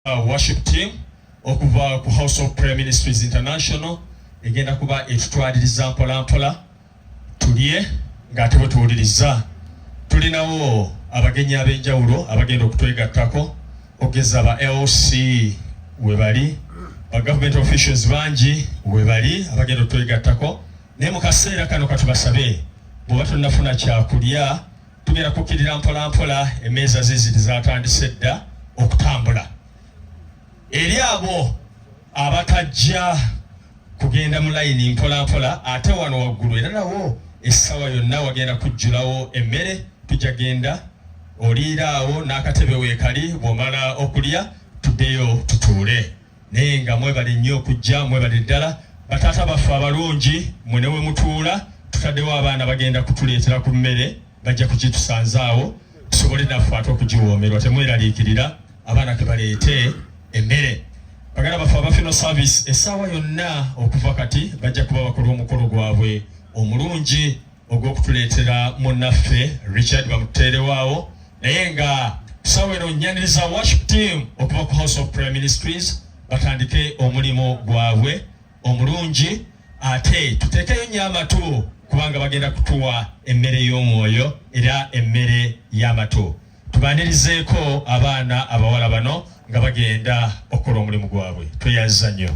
worship team okuva ku House of Prayer Ministries International egenda kuba etutwaliriza mpolampola tulye ng'ate bwe tuwuliriza. Tulinawo abagenyi ab'enjawulo abagenda okutwegattako ogeza ba LC webali, ba government officials bangi webali abagenda okutwegattako. Naye mu kaseera kano katubasabe bw'oba tonnafuna kyakulya tugenda kukkirira mpolampola emmeeza ziziri zatandise dda okutambula. Eri abo abatajja kugenda mu layini mpolampola ate wano waggulu era nawo essaawa yonna wagenda kujjulawo emmere tujja genda oliiraawo n'akatebe weekali bw'omala okulya tuddeyo tutuule. Naye nga mwebale nnyo okujja, mwebale ddala bataata baffe abalungi mwe ne we mutuula tutaddewo abaana bagenda kutuleetera ku mmere bajja kugitusanzaawo tusobole naffe ate okugiwoomerwa. Temweraliikirira abaana ke baleete emmere. Baganda baffe aba funeral service essaawa yonna okuva kati bajja kuba bakola omukolo gwabwe omulungi ogw'okutuleetera munnaffe Richard bamuteerewaawo. Naye nga tusaawa eno nnyaniriza worship team okuva ku House of Prayer Ministries batandike omulimu gwabwe omulungi, ate tuteekeyo nnyo amatu kubanga bagenda kutuwa emmere y'omwoyo era emmere y'amatu. Tubaanirizeeko abaana abawala bano nga bagenda okukola omulimu gwabwe. Tweyaza nnyo.